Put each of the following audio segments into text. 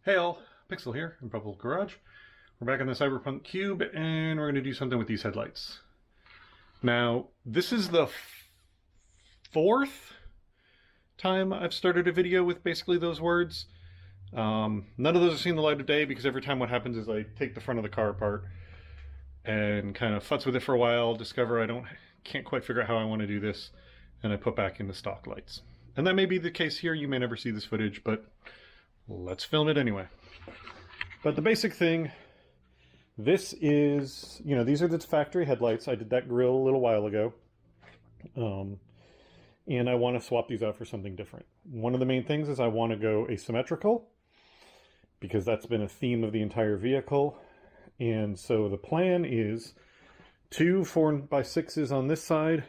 Hey all, Pixel here in Purple Garage. We're back on the Cyberpunk Cube and we're going to do something with these headlights. Now, this is the fourth time I've started a video with basically those words. None of those have seen the light of day because every time what happens is I take the front of the car apart and kind of futz with it for a while, discover can't quite figure out how I want to do this, and I put back in the stock lights. And that may be the case here. You may never see this footage, but let's film it anyway. But the basic thing, this is, these are the factory headlights. I did that grill a little while ago. And I want to swap these out for something different. One of the main things is I want to go asymmetrical, because that's been a theme of the entire vehicle. And so the plan is 2 4x6s on this side,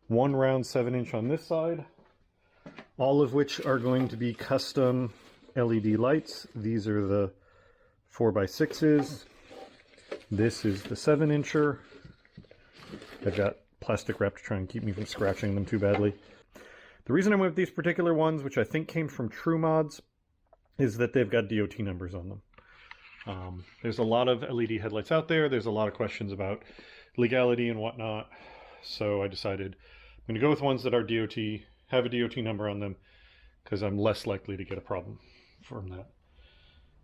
1 round 7-inch on this side, all of which are going to be custom LED lights. These are the 4x6s. This is the 7-incher. I've got plastic wrap to try and keep me from scratching them too badly. The reason I went with these particular ones, which I think came from True Mods, is that they've got DOT numbers on them. There's a lot of LED headlights out there. There's a lot of questions about legality and whatnot. So I decided I'm going to go with ones that are DOT, have a DOT number on them, because I'm less likely to get a problem from that.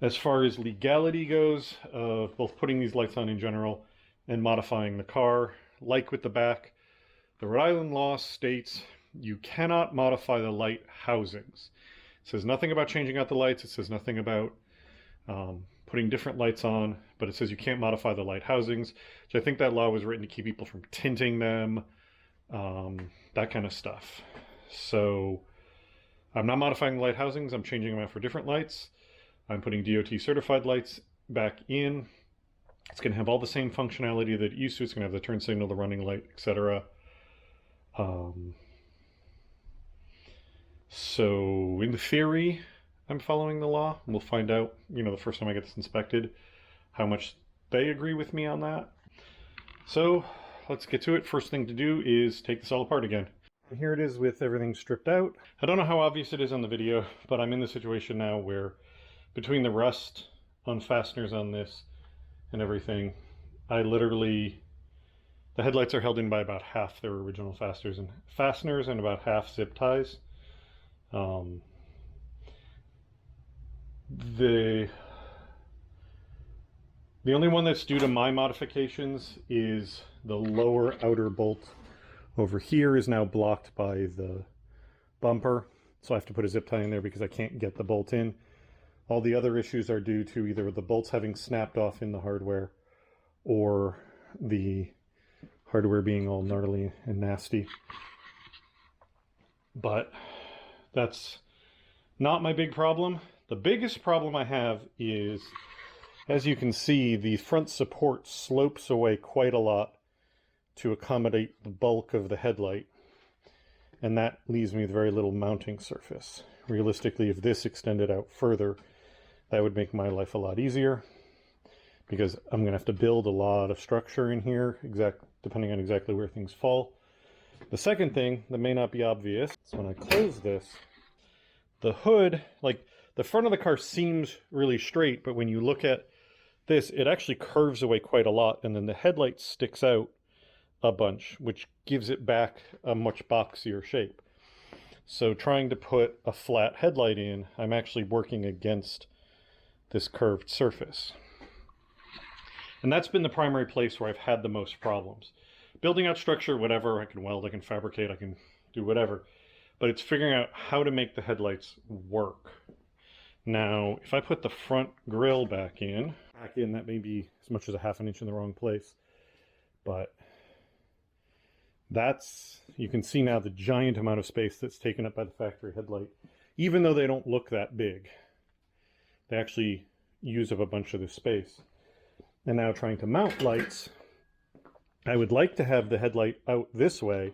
As far as legality goes, both putting these lights on in general and modifying the car, like with the back, the Rhode Island law states you cannot modify the light housings. It says nothing about changing out the lights. It says nothing about putting different lights on, but it says you can't modify the light housings. So I think that law was written to keep people from tinting them, that kind of stuff. So I'm not modifying the light housings. I'm changing them out for different lights. I'm putting DOT certified lights back in. It's going to have all the same functionality that it used to. It's going to have the turn signal, the running light, etc. So in theory, I'm following the law. We'll find out, the first time I get this inspected, how much they agree with me on that. So let's get to it. First thing to do is take this all apart again. And here it is with everything stripped out. I don't know how obvious it is on the video, but I'm in the situation now where between the rust on fasteners on this and everything, the headlights are held in by about half their original fasteners and about half zip ties. The only one that's due to my modifications is the lower outer bolt over here is now blocked by the bumper, so I have to put a zip tie in there because I can't get the bolt in. All the other issues are due to either the bolts having snapped off in the hardware or the hardware being all gnarly and nasty. But that's not my big problem. The biggest problem I have is, as you can see, the front support slopes away quite a lot to accommodate the bulk of the headlight, and that leaves me with very little mounting surface. Realistically, if this extended out further, that would make my life a lot easier, because I'm going to have to build a lot of structure in here, depending on exactly where things fall. The second thing that may not be obvious is when I close this, the hood, like the front of the car seems really straight, but when you look at this, it actually curves away quite a lot, and then the headlight sticks out a bunch, which gives it back a much boxier shape. So trying to put a flat headlight in, I'm actually working against this curved surface. And that's been the primary place where I've had the most problems. Building out structure, whatever, I can weld, I can fabricate, I can do whatever, but it's figuring out how to make the headlights work. Now, if I put the front grille back in, that may be as much as a ½ inch in the wrong place, but you can see now the giant amount of space that's taken up by the factory headlight. Even though they don't look that big, they actually use up a bunch of this space. And now trying to mount lights, I would like to have the headlight out this way,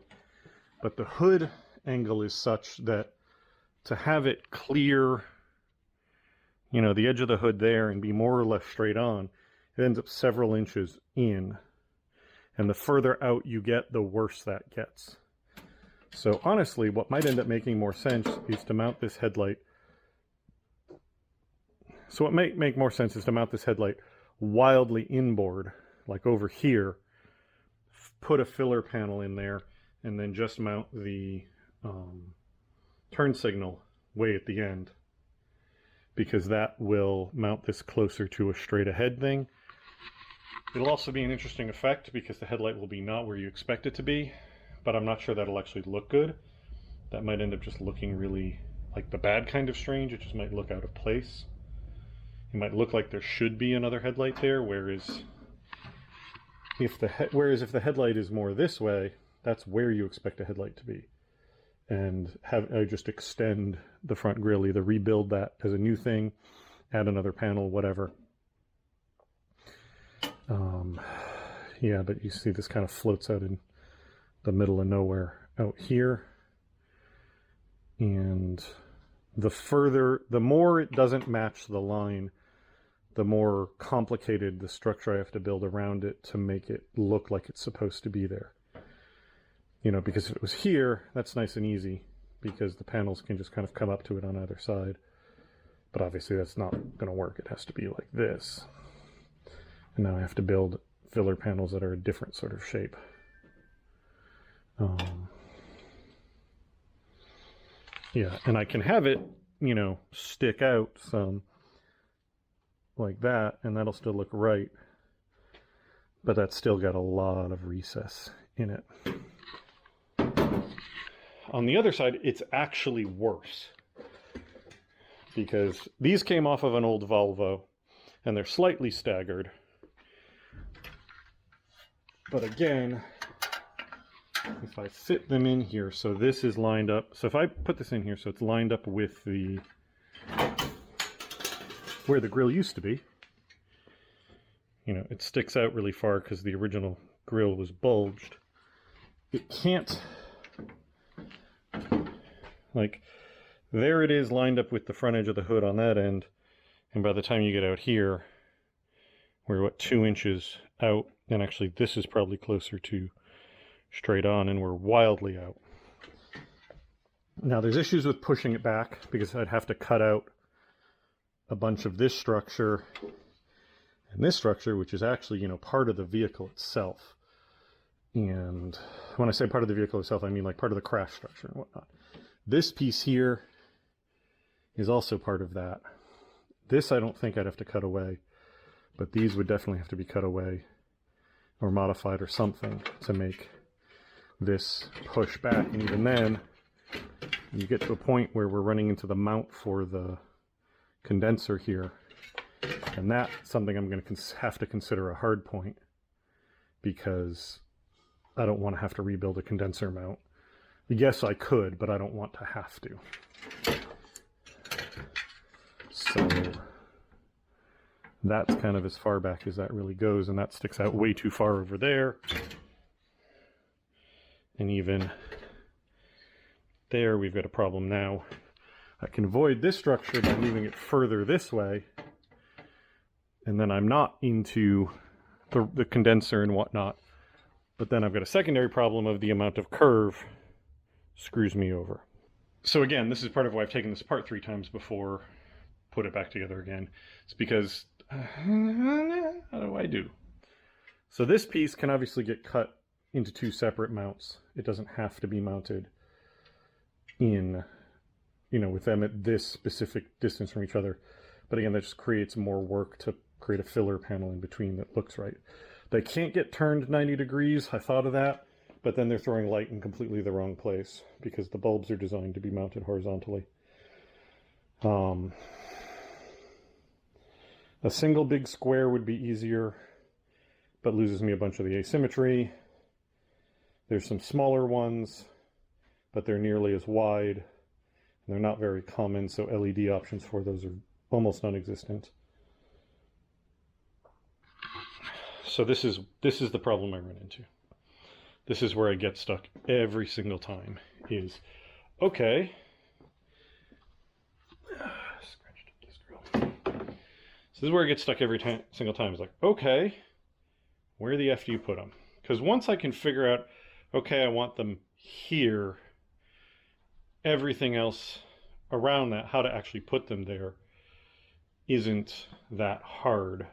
but the hood angle is such that to have it clear, the edge of the hood there and be more or less straight on, it ends up several inches in. And the further out you get, the worse that gets. So honestly, what might end up making more sense is to mount this headlight So what might make more sense is to mount this headlight wildly inboard, like over here, put a filler panel in there, and then just mount the turn signal way at the end, because that will mount this closer to a straight ahead thing. It'll also be an interesting effect because the headlight will be not where you expect it to be, but I'm not sure that'll actually look good. That might end up just looking really like the bad kind of strange. It just might look out of place. It might look like there should be another headlight there, whereas if the headlight is more this way, that's where you expect a headlight to be. And I just extend the front grille, either rebuild that as a new thing, add another panel, whatever. Yeah, but you see this kind of floats out in the middle of nowhere out here. And the more it doesn't match the line, the more complicated the structure I have to build around it to make it look like it's supposed to be there. You know, because if it was here, that's nice and easy because the panels can just kind of come up to it on either side. But obviously that's not going to work. It has to be like this. And now I have to build filler panels that are a different sort of shape. Yeah, and I can have it, you know, stick out some like that, and that'll still look right. But that's still got a lot of recess in it. On the other side, it's actually worse because these came off of an old Volvo and they're slightly staggered. But again, if I fit them in here, so this is lined up. So if I put this in here, so it's lined up with the where the grille used to be, you know, it sticks out really far because the original grille was bulged. It can't, like, there it is lined up with the front edge of the hood on that end, and by the time you get out here, we're what, 2 inches out, and actually this is probably closer to straight on, and we're wildly out. Now there's issues with pushing it back because I'd have to cut out a bunch of this structure and this structure, which is actually, you know, part of the vehicle itself. And when I say part of the vehicle itself, I mean like part of the crash structure and whatnot. This piece here is also part of that. This I don't think I'd have to cut away, but these would definitely have to be cut away or modified or something to make this push back. And even then, you get to a point where we're running into the mount for the condenser here, and that's something I'm going to have to consider a hard point because I don't want to have to rebuild a condenser mount. Yes, I could, but I don't want to have to. So that's kind of as far back as that really goes, and that sticks out way too far over there. And even there, we've got a problem now. I can avoid this structure by moving it further this way, and then I'm not into the condenser and whatnot. But then I've got a secondary problem of the amount of curve screws me over. So again, this is part of why I've taken this apart 3 times before, put it back together again. It's because, how do I do? So this piece can obviously get cut into 2 separate mounts. It doesn't have to be mounted in, you know, with them at this specific distance from each other. But again, that just creates more work to create a filler panel in between that looks right. They can't get turned 90 degrees. I thought of that, but then they're throwing light in completely the wrong place because the bulbs are designed to be mounted horizontally. A single big square would be easier, but loses me a bunch of the asymmetry. There's some smaller ones, but they're nearly as wide. And they're not very common, so LED options for those are almost non-existent. So this is the problem I run into. This is where I get stuck every single time is, okay, so this is where I get stuck every single time. It's like, okay, where the F do you put them? Because once I can figure out, okay, I want them here, everything else around that, how to actually put them there, isn't that hard,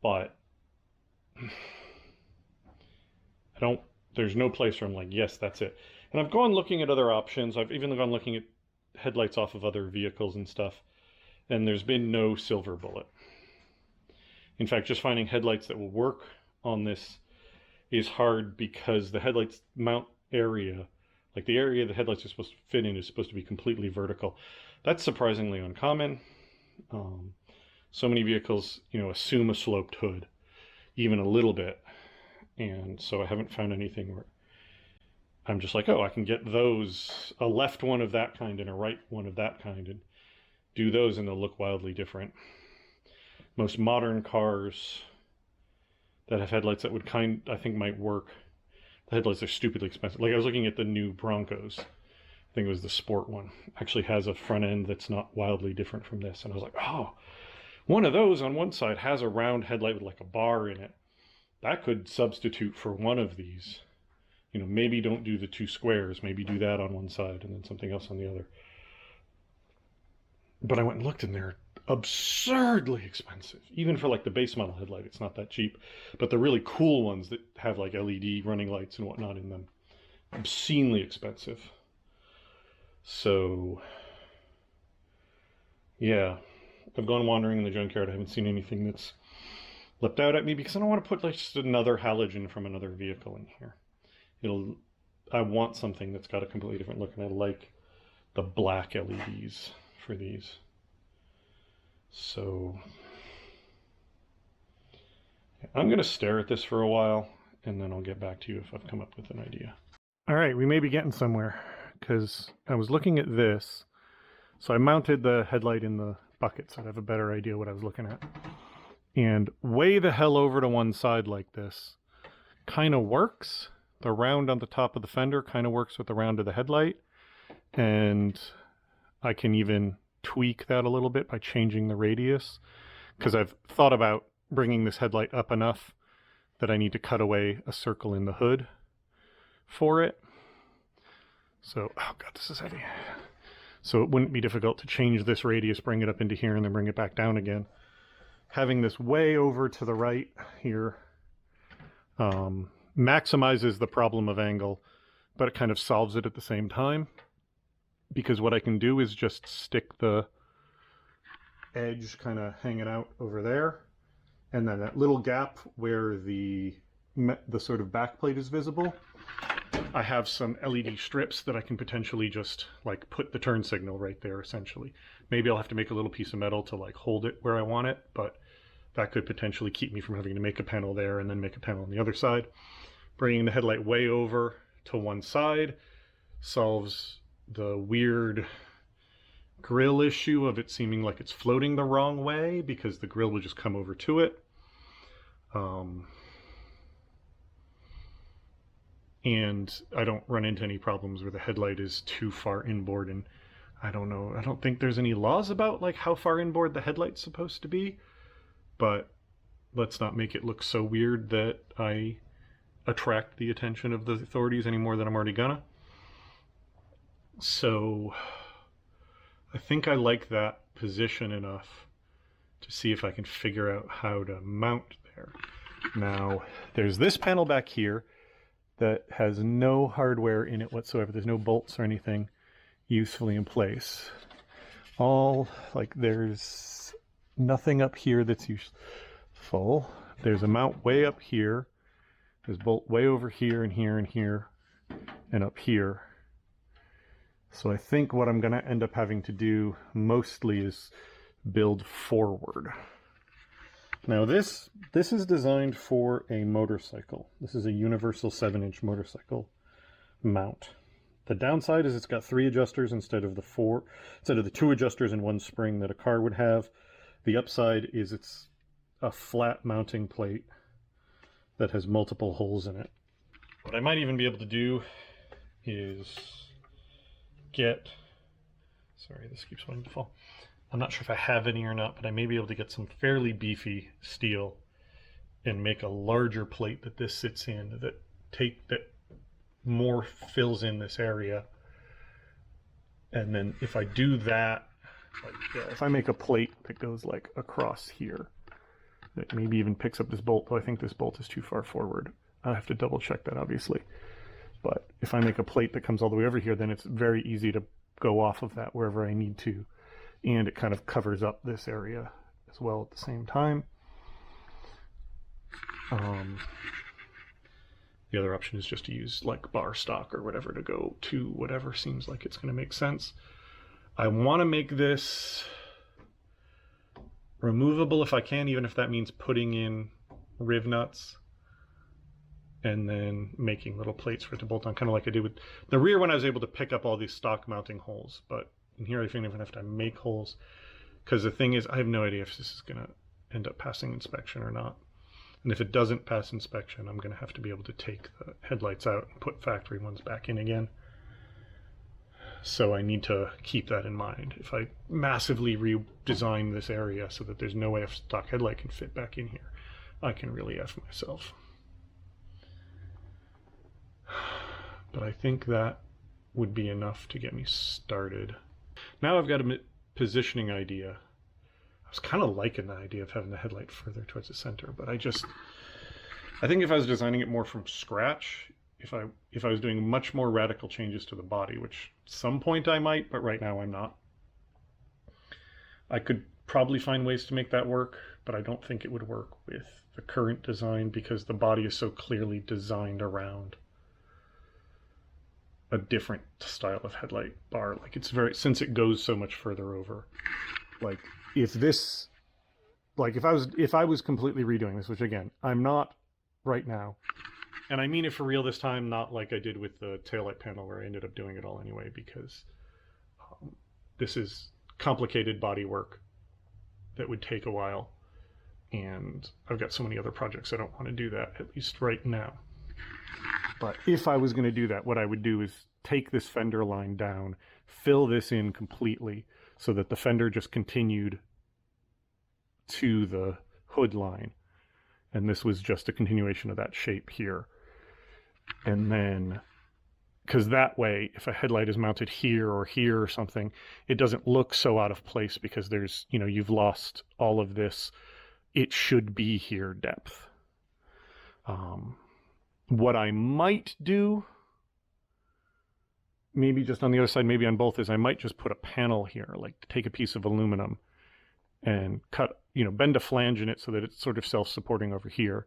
but I don't, there's no place where I'm like, yes, that's it. And I've gone looking at other options. I've even gone looking at headlights off of other vehicles and stuff, and there's been no silver bullet. In fact, just finding headlights that will work on this is hard because the headlights mount area, like the area the headlights are supposed to fit in, is supposed to be completely vertical. That's surprisingly uncommon. So many vehicles, assume a sloped hood, even a little bit. And so I haven't found anything where I'm just like, oh, I can get those, a left one of that kind and a right one of that kind, and do those and they'll look wildly different. Most modern cars that have headlights that would I think might work, the headlights are stupidly expensive. Like I was looking at the new Broncos, I think it was the sport one, actually has a front end that's not wildly different from this. And I was like, oh, one of those on one side has a round headlight with like a bar in it. That could substitute for one of these. Maybe don't do the two squares, maybe do that on one side and then something else on the other. But I went and looked and they're absurdly expensive. Even for like the base model headlight, it's not that cheap. But the really cool ones that have like LED running lights and whatnot in them, obscenely expensive. So, yeah, I've gone wandering in the junkyard. I haven't seen anything that's leapt out at me because I don't want to put like just another halogen from another vehicle in here. I want something that's got a completely different look, and I like the black LEDs for these. So I'm going to stare at this for a while, and then I'll get back to you if I've come up with an idea. All right, we may be getting somewhere, because I was looking at this. So I mounted the headlight in the bucket so I'd have a better idea what I was looking at. And way the hell over to one side like this kind of works. The round on the top of the fender kind of works with the round of the headlight. And I can even tweak that a little bit by changing the radius, because I've thought about bringing this headlight up enough that I need to cut away a circle in the hood for it. So, oh god, this is heavy. So it wouldn't be difficult to change this radius, bring it up into here, and then bring it back down again. Having this way over to the right here maximizes the problem of angle, but it kind of solves it at the same time. Because what I can do is just stick the edge kind of hanging out over there, and then that little gap where the sort of backplate is visible, I have some LED strips that I can potentially just like put the turn signal right there essentially. Maybe I'll have to make a little piece of metal to like hold it where I want it, but that could potentially keep me from having to make a panel there and then make a panel on the other side. Bringing the headlight way over to one side solves the weird grill issue of it seeming like it's floating the wrong way, because the grill will just come over to it. And I don't run into any problems where the headlight is too far inboard, and I don't know, I don't think there's any laws about like how far inboard the headlight's supposed to be, but let's not make it look so weird that I attract the attention of the authorities any more than I'm already gonna. So I think I like that position enough to see if I can figure out how to mount there. Now, there's this panel back here that has no hardware in it whatsoever. There's no bolts or anything usefully in place. There's nothing up here that's useful. There's a mount way up here. There's a bolt way over here and here and here and up here. So I think what I'm going to end up having to do mostly is build forward. Now this is designed for a motorcycle. This is a universal 7-inch motorcycle mount. The downside is it's got 3 adjusters instead of the 2 adjusters and 1 spring that a car would have. The upside is it's a flat mounting plate that has multiple holes in it. What I might even be able to do is sorry, this keeps wanting to fall. I'm not sure if I have any or not, but I may be able to get some fairly beefy steel and make a larger plate that this sits in that more fills in this area. And then if I do that, Like, yeah, if I make a plate that goes like across here, that maybe even picks up this bolt, though I think this bolt is too far forward. I have to double check that, obviously. But if I make a plate that comes all the way over here, then it's very easy to go off of that wherever I need to. And it kind of covers up this area as well at the same time. The other option is just to use like bar stock or whatever to go to whatever seems like it's going to make sense. I want to make this removable if I can, even if that means putting in riv nuts and then making little plates for it to bolt on, kind of like I did with the rear when I was able to pick up all these stock mounting holes. But in here I think I'm going to have to make holes, because the thing is I have no idea if this is going to end up passing inspection or not. And if it doesn't pass inspection, I'm going to have to be able to take the headlights out and put factory ones back in again. So I need to keep that in mind. If I massively redesign this area so that there's no way a stock headlight can fit back in here, I can really F myself. But I think that would be enough to get me started. Now I've got a positioning idea. I was kind of liking the idea of having the headlight further towards the center, but I think if I was designing it more from scratch, if I was doing much more radical changes to the body, which at some point I might, but right now I'm not, I could probably find ways to make that work, but I don't think it would work with the current design because the body is so clearly designed around a different style of headlight bar. Like it's very, since it goes so much further over, like if this, like if I was completely redoing this, which again, I'm not right now, and I mean it for real this time, not like I did with the taillight panel where I ended up doing it all anyway, because this is complicated body work that would take a while. And I've got so many other projects I don't want to do that, at least right now. But if I was going to do that, what I would do is take this fender line down, fill this in completely so that the fender just continued to the hood line. And this was just a continuation of that shape here. And then, because that way, if a headlight is mounted here or something, it doesn't look so out of place because there's, you know, you've lost all of this, it should be here depth. What I might do, maybe just on the other side, maybe on both, is I might just put a panel here, like take a piece of aluminum and cut, you know, bend a flange in it so that it's sort of self-supporting over here,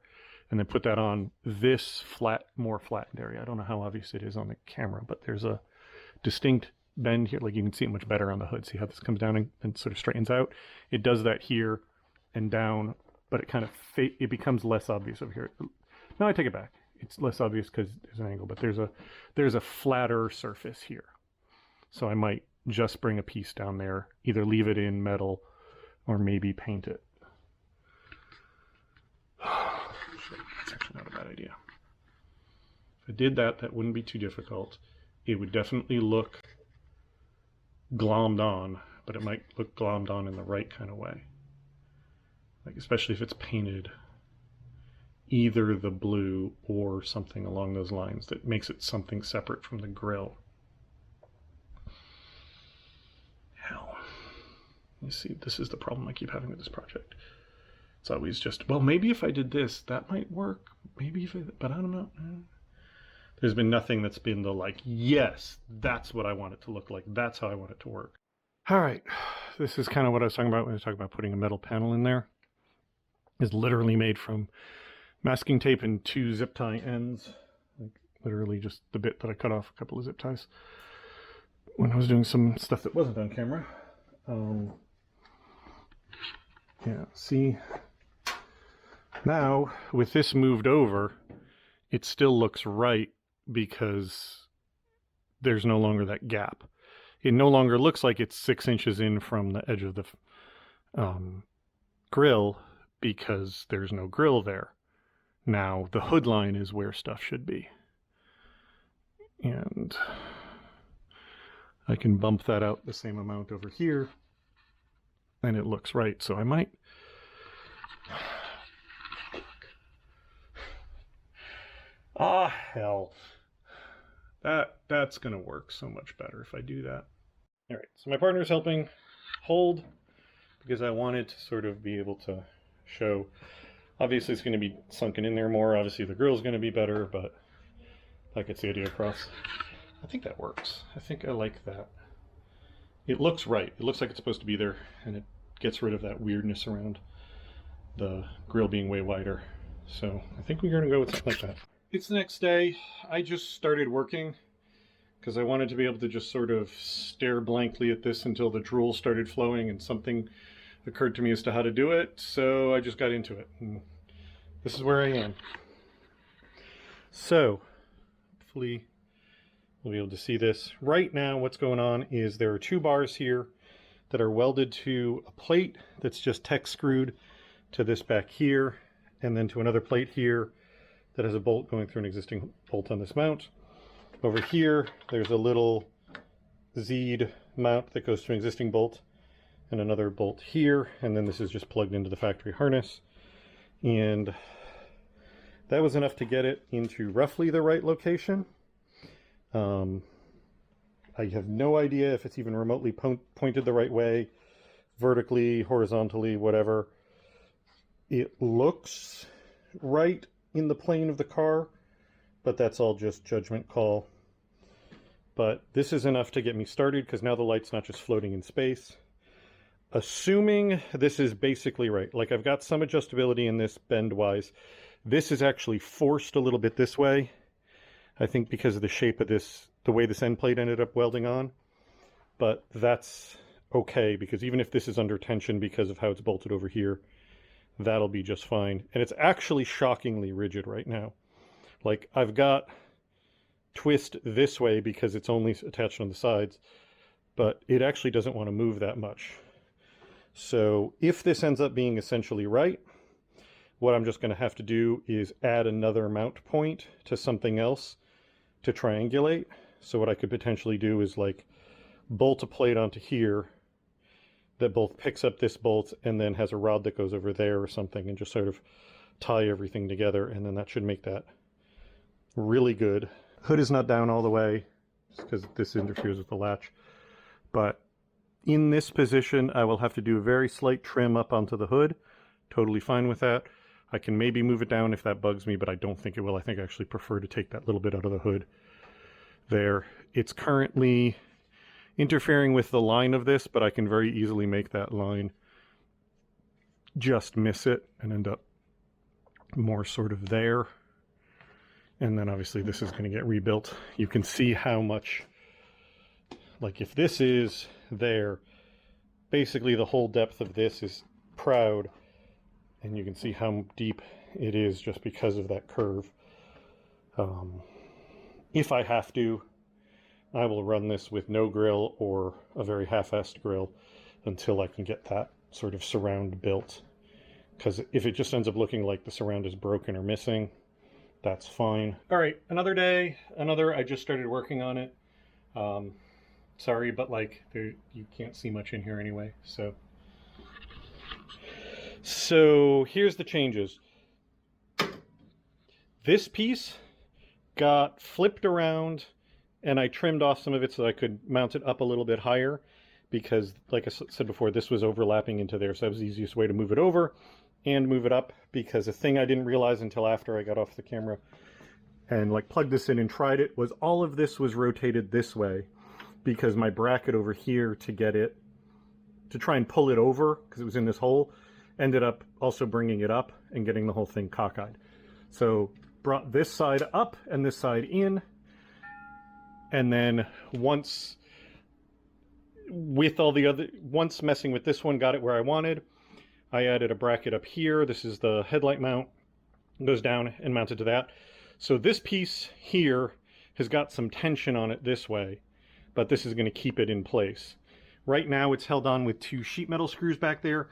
and then put that on this flat, more flattened area. I don't know how obvious it is on the camera, but there's a distinct bend here. Like you can see it much better on the hood. See how this comes down and sort of straightens out? It does that here and down, but it kind of it becomes less obvious over here. No, I take it back. It's less obvious because there's an angle, but there's a flatter surface here. So I might just bring a piece down there, either leave it in metal or maybe paint it. That's actually not a bad idea. If I did that, that wouldn't be too difficult. It would definitely look glommed on, but it might look glommed on in the right kind of way. Like especially if it's painted either the blue or something along those lines that makes it something separate from the grill. Hell. You see, this is the problem I keep having with this project. It's always just, well, maybe if I did this, that might work. Maybe if I, but I don't know. There's been nothing that's been the like, yes, that's what I want it to look like. That's how I want it to work. All right. This is kind of what I was talking about when I was talking about putting a metal panel in there. It's literally made from masking tape and 2 zip tie ends, like literally just the bit that I cut off a couple of zip ties when I was doing some stuff that wasn't on camera. Yeah, see, now with this moved over, it still looks right because there's no longer that gap. It no longer looks like it's 6 inches in from the edge of the grill because there's no grill there. Now the hood line is where stuff should be. And I can bump that out the same amount over here and it looks right. So I might... Ah, hell. That's going to work so much better if I do that. All right, so my partner's helping hold, because I wanted to sort of be able to show, obviously it's going to be sunken in there more, obviously the grille's going to be better, but that gets the idea across. I think that works. I think I like that. It looks right. It looks like it's supposed to be there, and it gets rid of that weirdness around the grill being way wider. So I think we're going to go with something like that. It's the next day. I just started working because I wanted to be able to just sort of stare blankly at this until the drool started flowing and something occurred to me as to how to do it. So I just got into it. And this is where I am. So hopefully we'll be able to see this. Right now what's going on is there are two bars here that are welded to a plate that's just Tech screwed to this back here, and then to another plate here that has a bolt going through an existing bolt on this mount. Over here there's a little Z'd mount that goes to an existing bolt and another bolt here, and then this is just plugged into the factory harness. And that was enough to get it into roughly the right location. I have no idea if it's even remotely pointed the right way, vertically, horizontally, whatever. It looks right in the plane of the car, but that's all just judgment call. But this is enough to get me started, because now the light's not just floating in space. Assuming this is basically right, like I've got some adjustability in this bend-wise. This is actually forced a little bit this way, I think because of the shape of this, the way this end plate ended up welding on. But that's okay, because even if this is under tension because of how it's bolted over here, that'll be just fine. And it's actually shockingly rigid right now. Like, I've got twist this way because it's only attached on the sides, but it actually doesn't want to move that much. So if this ends up being essentially right, what I'm just going to have to do is add another mount point to something else to triangulate. So what I could potentially do is like bolt a plate onto here that both picks up this bolt and then has a rod that goes over there or something, and just sort of tie everything together, and then that should make that really good. Hood is not down all the way because this interferes with the latch, but in this position I will have to do a very slight trim up onto the hood. Totally fine with that. I can maybe move it down if that bugs me, but I don't think it will. I think I actually prefer to take that little bit out of the hood there. It's currently interfering with the line of this, but I can very easily make that line just miss it and end up more sort of there. And then obviously this is going to get rebuilt. You can see how much, like if this is there, basically the whole depth of this is proud, and you can see how deep it is just because of that curve. If I have to, I will run this with no grill or a very half-assed grill until I can get that sort of surround built. Because if it just ends up looking like the surround is broken or missing, that's fine. All right, another day, I just started working on it. Sorry, but like you can't see much in here anyway, So here's the changes. This piece got flipped around, and I trimmed off some of it so I could mount it up a little bit higher, because like I said before, this was overlapping into there, so that was the easiest way to move it over and move it up. Because a thing I didn't realize until after I got off the camera and like plugged this in and tried it was all of this was rotated this way, because my bracket over here to get it, to try and pull it over, because it was in this hole, ended up also bringing it up and getting the whole thing cockeyed. So brought this side up and this side in, and then once messing with this one, got it where I wanted, I added a bracket up here. This is the headlight mount, it goes down and mounted to that. So this piece here has got some tension on it this way, but this is going to keep it in place. Right now it's held on with 2 sheet metal screws back there.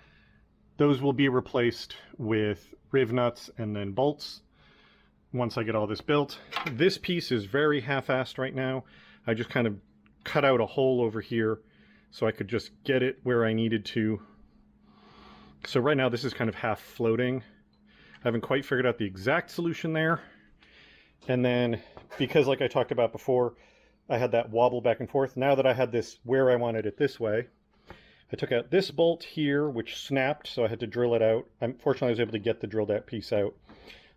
Those will be replaced with riv nuts and then bolts once I get all this built. This piece is very half-assed right now. I just kind of cut out a hole over here so I could just get it where I needed to. So right now this is kind of half floating. I haven't quite figured out the exact solution there. And then, because like I talked about before, I had that wobble back and forth. Now that I had this where I wanted it this way, I took out this bolt here, which snapped, so I had to drill it out. Fortunately, I was able to get the drilled out piece out.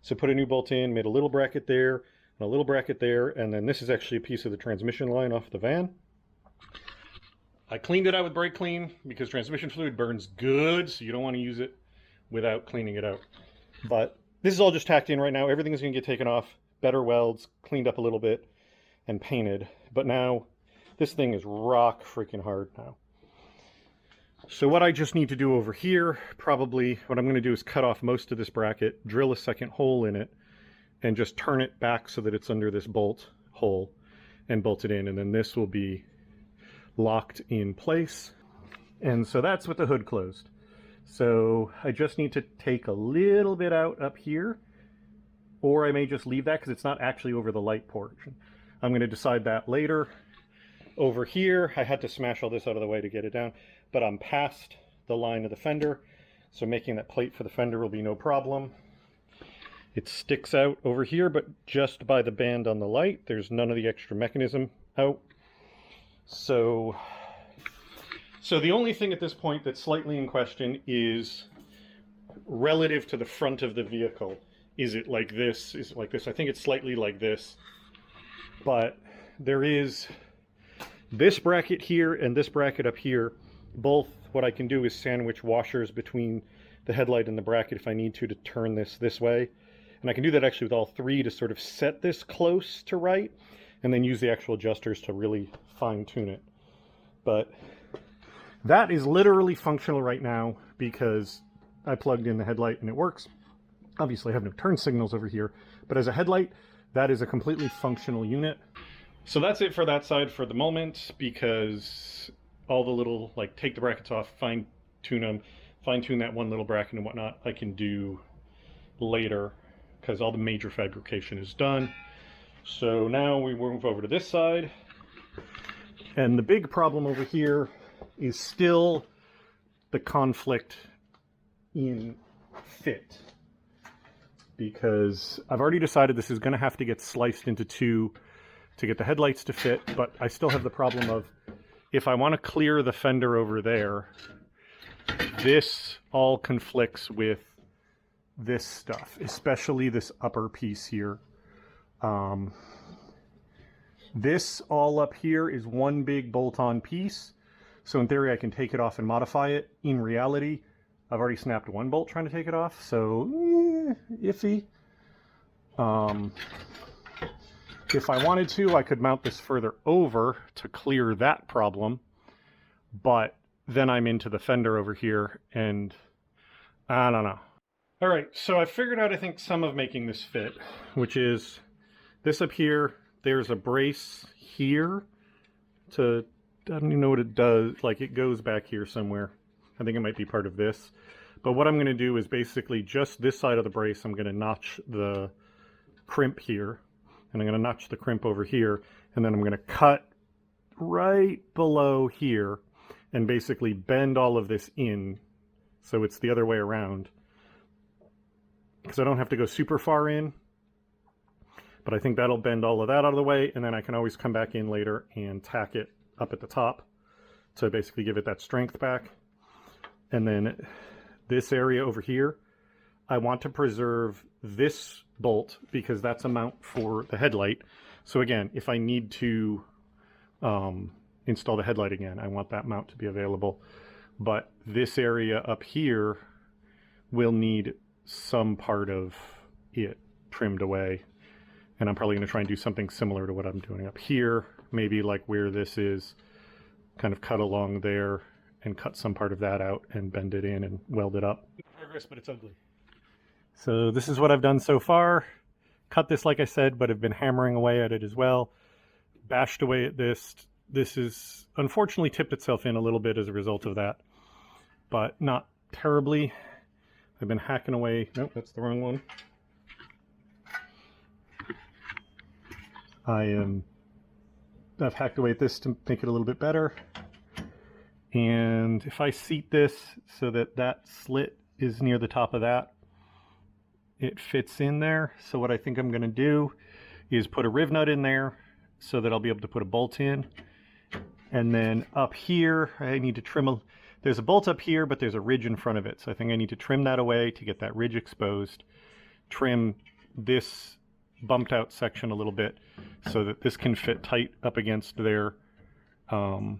So put a new bolt in, made a little bracket there, and a little bracket there, and then this is actually a piece of the transmission line off the van. I cleaned it out with brake clean because transmission fluid burns good, so you don't want to use it without cleaning it out. But this is all just tacked in right now. Everything is going to get taken off, better welds, cleaned up a little bit, and painted. But now, this thing is rock freaking hard now. So what I just need to do over here, probably what I'm going to do is cut off most of this bracket, drill a second hole in it, and just turn it back so that it's under this bolt hole and bolt it in. And then this will be locked in place. And so that's with the hood closed. So I just need to take a little bit out up here, or I may just leave that because it's not actually over the light portion. I'm going to decide that later. Over here, I had to smash all this out of the way to get it down, but I'm past the line of the fender, so making that plate for the fender will be no problem. It sticks out over here, but just by the band on the light. There's none of the extra mechanism out. So the only thing at this point that's slightly in question is relative to the front of the vehicle. Is it like this? Is it like this? I think it's slightly like this, but there is this bracket here and this bracket up here. Both, what I can do is sandwich washers between the headlight and the bracket if I need to turn this way. And I can do that actually with all three to sort of set this close to right, and then use the actual adjusters to really fine tune it. But that is literally functional right now because I plugged in the headlight and it works. Obviously I have no turn signals over here, but as a headlight, that is a completely functional unit. So that's it for that side for the moment, because all the little, like, take the brackets off, fine tune them, fine tune that one little bracket and whatnot, I can do later because all the major fabrication is done. So now we move over to this side. And the big problem over here is still the conflict in fit. Because I've already decided this is going to have to get sliced into two to get the headlights to fit, but I still have the problem of, if I want to clear the fender over there, this all conflicts with this stuff, especially this upper piece here. This all up here is one big bolt-on piece, so in theory I can take it off and modify it. In reality, I've already snapped one bolt trying to take it off, so iffy. If I wanted to, I could mount this further over to clear that problem, but then I'm into the fender over here, and I don't know. All right, so I figured out, I think, some of making this fit, which is this up here. There's a brace here to, I don't even know what it does, like it goes back here somewhere. I think it might be part of this. But what I'm going to do is basically just this side of the brace, I'm going to notch the crimp here, and I'm going to notch the crimp over here, and then I'm going to cut right below here and basically bend all of this in so it's the other way around, because I don't have to go super far in, but I think that'll bend all of that out of the way, and then I can always come back in later and tack it up at the top to basically give it that strength back. And then this area over here, I want to preserve this bolt because that's a mount for the headlight. So again, if I need to install the headlight again, I want that mount to be available. But this area up here will need some part of it trimmed away. And I'm probably going to try and do something similar to what I'm doing up here. Maybe like where this is, kind of cut along there and cut some part of that out and bend it in and weld it up. Progress, but it's ugly. So this is what I've done so far. Cut this, like I said, but have been hammering away at it as well. Bashed away at this. This is unfortunately tipped itself in a little bit as a result of that, but not terribly. I've been hacking away. Nope, that's the wrong one. I've hacked away at this to make it a little bit better. And if I seat this so that that slit is near the top of that, it fits in there. So what I think I'm going to do is put a riv nut in there so that I'll be able to put a bolt in. And then up here, I need to trim there's a bolt up here, but there's a ridge in front of it. So I think I need to trim that away to get that ridge exposed. Trim this bumped out section a little bit so that this can fit tight up against there. And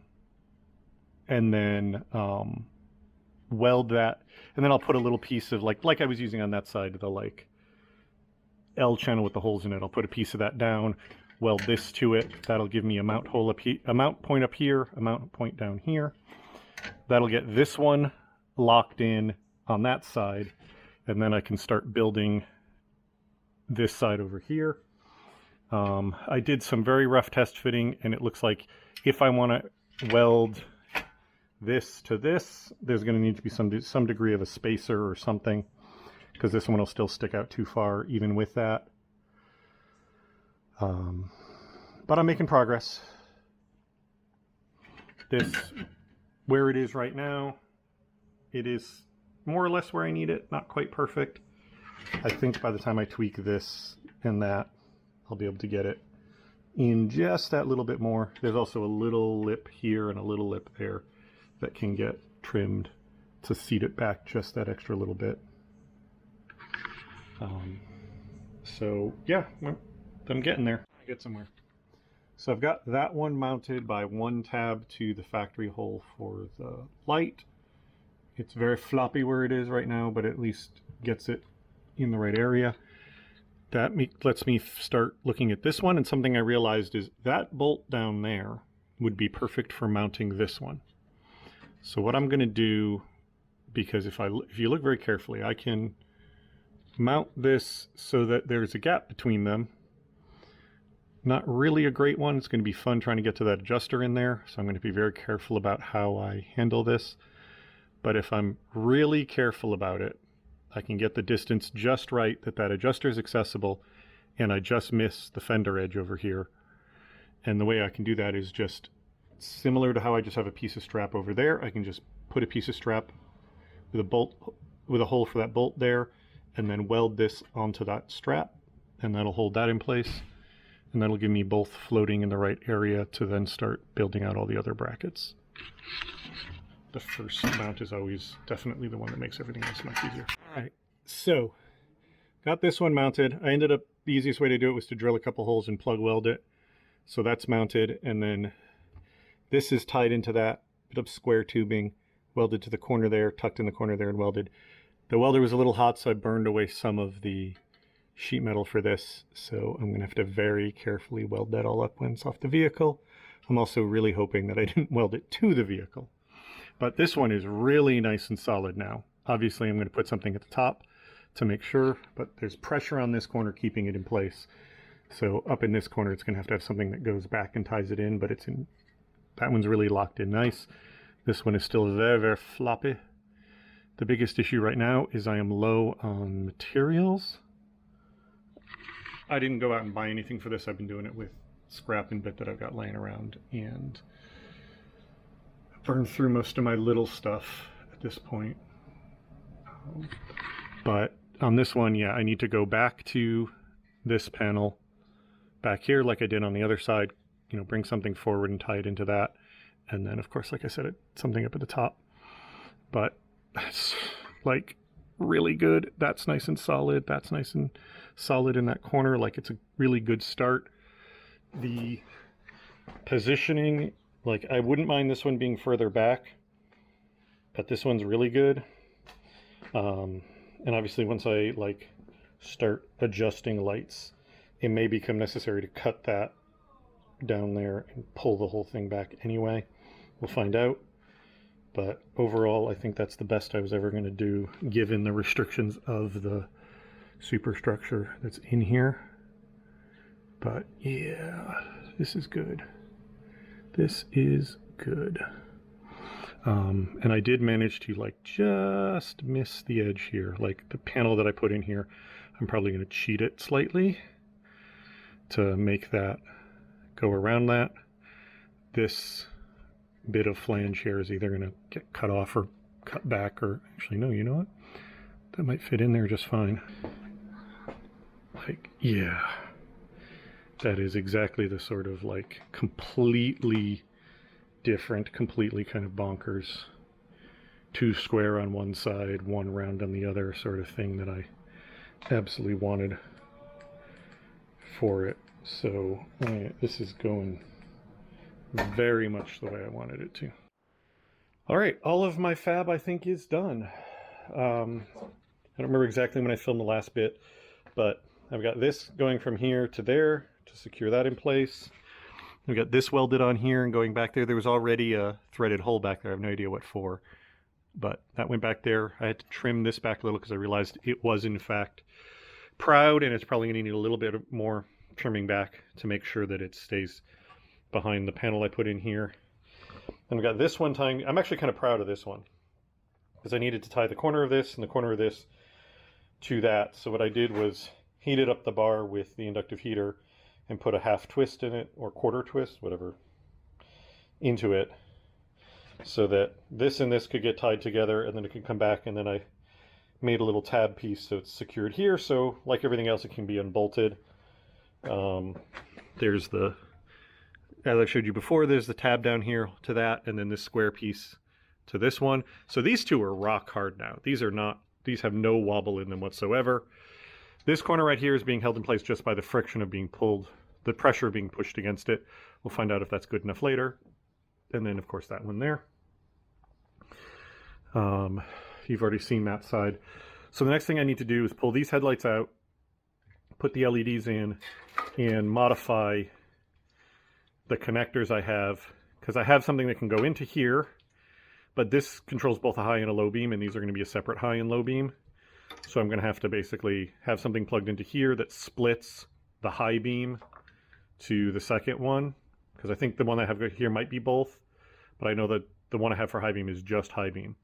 then weld that. And then I'll put a little piece of like I was using on that side, the like L channel with the holes in it. I'll put a piece of that down, weld this to it. That'll give me a mount hole up here, a mount point up here, a mount point down here. That'll get this one locked in on that side, and then I can start building this side over here. I did some very rough test fitting, and it looks like if I want to weld this to this, there's going to need to be some degree of a spacer or something, because this one will still stick out too far even with that. But I'm making progress. This, where it is right now, it is more or less where I need it. Not quite perfect. I think by the time I tweak this and that, I'll be able to get it in just that little bit more. There's also a little lip here and a little lip there that can get trimmed to seat it back just that extra little bit. So yeah, I'm getting there. I get somewhere. So I've got that one mounted by one tab to the factory hole for the light. It's very floppy where it is right now, but at least gets it in the right area. That lets me start looking at this one, and something I realized is that bolt down there would be perfect for mounting this one. So what I'm going to do, because if you look very carefully, I can mount this so that there's a gap between them. Not really a great one. It's going to be fun trying to get to that adjuster in there, so I'm going to be very careful about how I handle this. But if I'm really careful about it, I can get the distance just right that adjuster is accessible, and I just miss the fender edge over here. And the way I can do that is just similar to how I just have a piece of strap over there. I can just put a piece of strap with a bolt, with a hole for that bolt there, and then weld this onto that strap, and that'll hold that in place. And that'll give me both floating in the right area to then start building out all the other brackets. The first mount is always definitely the one that makes everything else much easier. All right, so got this one mounted. I ended up, the easiest way to do it was to drill a couple holes and plug weld it. So that's mounted, and then this is tied into that bit of square tubing, welded to the corner there, tucked in the corner there and welded. The welder was a little hot, so I burned away some of the sheet metal for this, so I'm gonna have to very carefully weld that all up when it's off the vehicle. I'm also really hoping that I didn't weld it to the vehicle. But this one is really nice and solid now. Obviously I'm going to put something at the top to make sure, but there's pressure on this corner keeping it in place. So up in this corner it's going to have something that goes back and ties it in, but it's in, that one's really locked in nice. This one is still very, very floppy. The biggest issue right now is I am low on materials. I didn't go out and buy anything for this. I've been doing it with scrap and bit that I've got laying around, and burned through most of my little stuff at this point. But on this one, yeah, I need to go back to this panel back here like I did on the other side, you know, bring something forward and tie it into that. And then, of course, like I said, something up at the top. But that's like really good. That's nice and solid. That's nice and solid in that corner. Like, it's a really good start. The positioning, like, I wouldn't mind this one being further back, but this one's really good. And obviously once I like start adjusting lights, it may become necessary to cut that down there and pull the whole thing back anyway. We'll find out. But overall, I think that's the best I was ever going to do, given the restrictions of the superstructure that's in here. But yeah, this is good. This is good. And I did manage to like just miss the edge here. Like the panel that I put in here, I'm probably going to cheat it slightly to make that go around that. This bit of flange here is either going to get cut off or cut back, or actually no, you know what? That might fit in there just fine. Like, yeah. That is exactly the sort of like completely different, completely kind of bonkers two square on one side, one round on the other sort of thing that I absolutely wanted for it. So this is going very much the way I wanted it to. All right, all of my fab I think is done. I don't remember exactly when I filmed the last bit, but I've got this going from here to there to secure that in place. We've got this welded on here and going back there. There was already a threaded hole back there. I have no idea what for, but that went back there. I had to trim this back a little because I realized it was in fact proud, and it's probably going to need a little bit more trimming back to make sure that it stays behind the panel I put in here. And we've got this one tying. I'm actually kind of proud of this one because I needed to tie the corner of this and the corner of this to that. So what I did was heated up the bar with the inductive heater and put a half twist in it, or quarter twist, whatever, into it, so that this and this could get tied together, and then it could come back, and then I made a little tab piece so it's secured here, so like everything else it can be unbolted. There's the, as I showed you before, there's the tab down here to that, and then this square piece to this one. So these two are rock hard now. These are not, these have no wobble in them whatsoever. This corner right here is being held in place just by the friction of being pulled, the pressure being pushed against it. We'll find out if that's good enough later. And then, of course, that one there. You've already seen that side. So the next thing I need to do is pull these headlights out, put the LEDs in, and modify the connectors I have, because I have something that can go into here, but this controls both a high and a low beam, and these are going to be a separate high and low beam. So I'm going to have to basically have something plugged into here that splits the high beam to the second one, because I think the one I have here might be both, but I know that the one I have for high beam is just high beam.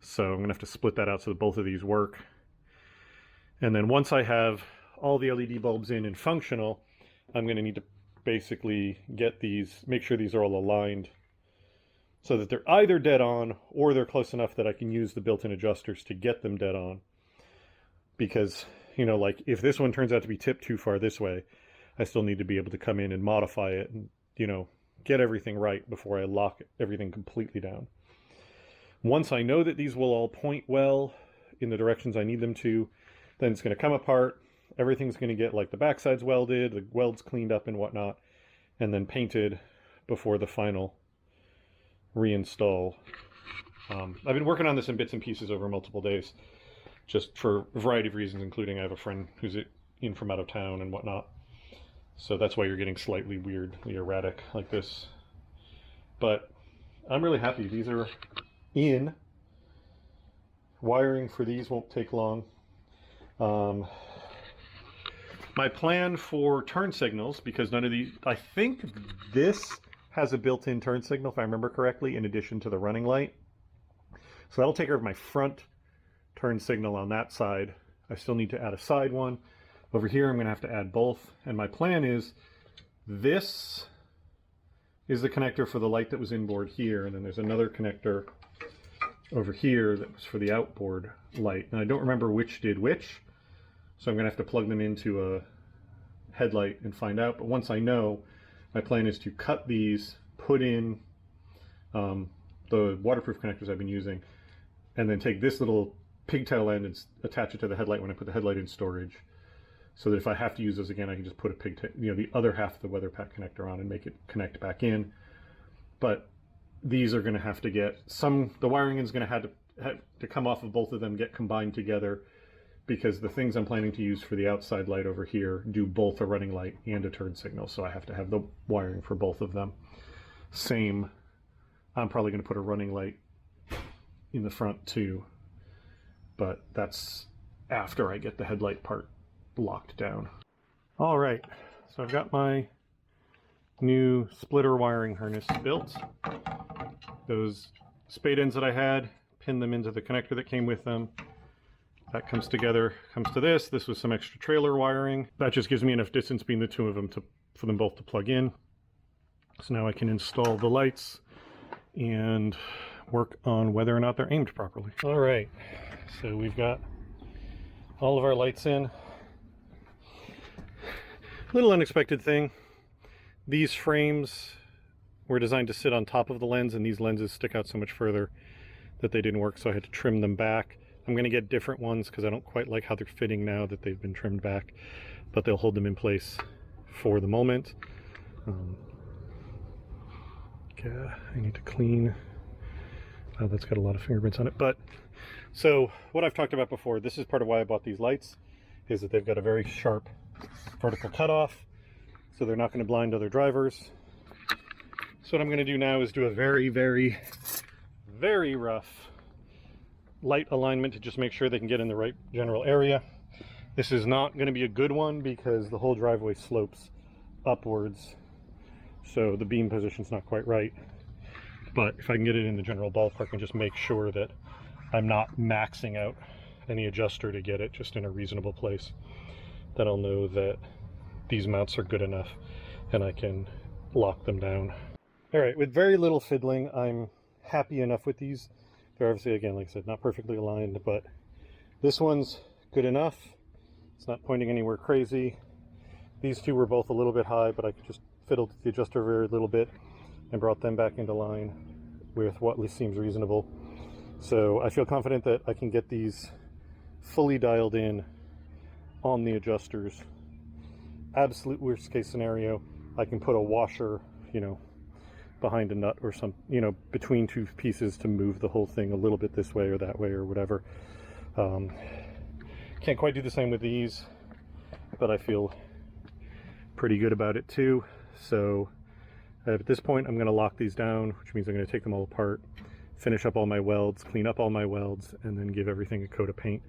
So I'm going to have to split that out so that both of these work. And then once I have all the LED bulbs in and functional, I'm going to need to basically get these, make sure these are all aligned so that they're either dead on or they're close enough that I can use the built-in adjusters to get them dead on. Because, you know, like if this one turns out to be tipped too far this way, I still need to be able to come in and modify it and, you know, get everything right before I lock everything completely down. Once I know that these will all point well in the directions I need them to, then it's going to come apart. Everything's going to get like the backside's welded, the welds cleaned up and whatnot, and then painted before the final reinstall. I've been working on this in bits and pieces over multiple days, just for a variety of reasons, including I have a friend who's in from out of town and whatnot. So that's why you're getting slightly weirdly erratic like this. But I'm really happy. These are in. Wiring for these won't take long. My plan for turn signals, because none of these, I think this has a built-in turn signal, if I remember correctly, in addition to the running light. So that'll take care of my front turn signal on that side. I still need to add a side one. Over here, I'm going to have to add both. And my plan is, this is the connector for the light that was inboard here. And then there's another connector over here that was for the outboard light. And I don't remember which did which. So I'm going to have to plug them into a headlight and find out. But once I know, my plan is to cut these, put in the waterproof connectors I've been using, and then take this little pigtail end and attach it to the headlight when I put the headlight in storage. So that if I have to use those again, I can just put a pigtail, you know, the other half of the weather pack connector on and make it connect back in. But these are going to have to get the wiring is going to have to come off of both of them, get combined together, because the things I'm planning to use for the outside light over here do both a running light and a turn signal. So I have to have the wiring for both of them. Same, I'm probably going to put a running light in the front too, but that's after I get the headlight part locked down. All right, so I've got my new splitter wiring harness built. Those spade ends that I had, pinned them into the connector that came with them. That comes together, comes to this. This was some extra trailer wiring. That just gives me enough distance between the two of them for them both to plug in. So now I can install the lights and work on whether or not they're aimed properly. All right, so we've got all of our lights in. Little unexpected thing. These frames were designed to sit on top of the lens, and these lenses stick out so much further that they didn't work, so I had to trim them back. I'm going to get different ones because I don't quite like how they're fitting now that they've been trimmed back, but they'll hold them in place for the moment. Yeah, I need to clean. Oh, that's got a lot of fingerprints on it. But so what I've talked about before, this is part of why I bought these lights, is that they've got a very sharp vertical cutoff, so they're not going to blind other drivers. So what I'm going to do now is do a very, very, very rough light alignment to just make sure they can get in the right general area. This is not going to be a good one because the whole driveway slopes upwards, so the beam position's not quite right. But if I can get it in the general ballpark and just make sure that I'm not maxing out any adjuster to get it just in a reasonable place, then I'll know that these mounts are good enough and I can lock them down. All right, with very little fiddling, I'm happy enough with these. They're obviously, again, like I said, not perfectly aligned, but this one's good enough. It's not pointing anywhere crazy. These two were both a little bit high, but I just fiddled the adjuster very little bit and brought them back into line with what seems reasonable. So I feel confident that I can get these fully dialed in on the adjusters. Absolute worst case scenario, I can put a washer, you know, behind a nut or some, you know, between two pieces to move the whole thing a little bit this way or that way or whatever. Can't quite do the same with these, but I feel pretty good about it too. So at this point I'm going to lock these down, which means I'm going to take them all apart, finish up all my welds, clean up all my welds, and then give everything a coat of paint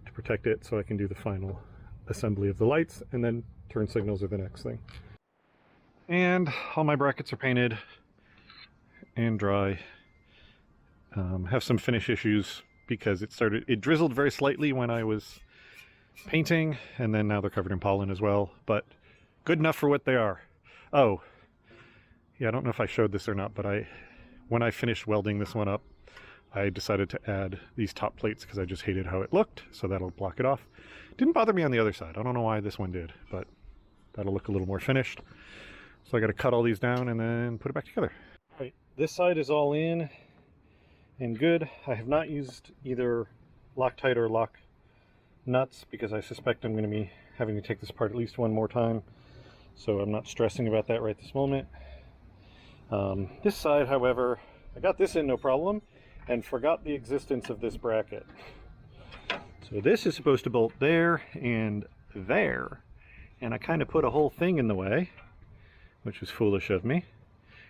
to protect it so I can do the final assembly of the lights, and then turn signals are the next thing. And all my brackets are painted and dry. Have some finish issues because it drizzled very slightly when I was painting, and then now they're covered in pollen as well, but good enough for what they are. Oh, yeah, I don't know if I showed this or not, but when I finished welding this one up, I decided to add these top plates because I just hated how it looked, so that'll block it off. Didn't bother me on the other side. I don't know why this one did, but that'll look a little more finished. So I got to cut all these down and then put it back together. All right, this side is all in and good. I have not used either Loctite or lock nuts because I suspect I'm going to be having to take this apart at least one more time, so I'm not stressing about that right this moment. This side, however, I got this in no problem and forgot the existence of this bracket. So this is supposed to bolt there and there, and I kind of put a whole thing in the way, which was foolish of me.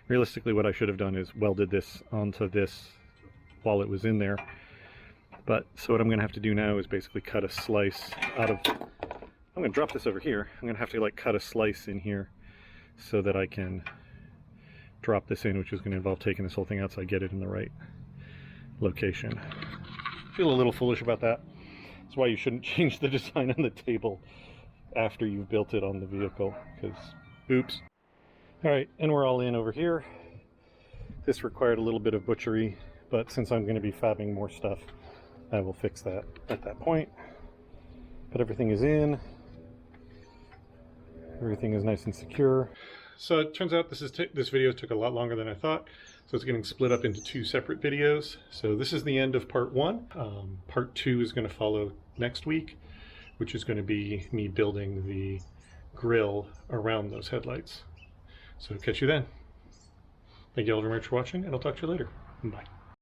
Realistically, what I should have done is welded this onto this while it was in there. But so what I'm going to have to do now is basically cut a slice out of, I'm going to drop this over here. I'm going to have to like cut a slice in here so that I can drop this in, which is going to involve taking this whole thing out so I get it in the right location. I feel a little foolish about that. That's why you shouldn't change the design on the table after you've built it on the vehicle, because oops. All right, and we're all in over here. This required a little bit of butchery, but since I'm going to be fabbing more stuff, I will fix that at that point. But everything is in. Everything is nice and secure. So it turns out this video took a lot longer than I thought, so it's getting split up into two separate videos. So this is the end of part one. Part two is going to follow next week, which is going to be me building the grille around those headlights. So catch you then. Thank you all very much for watching, and I'll talk to you later. Bye.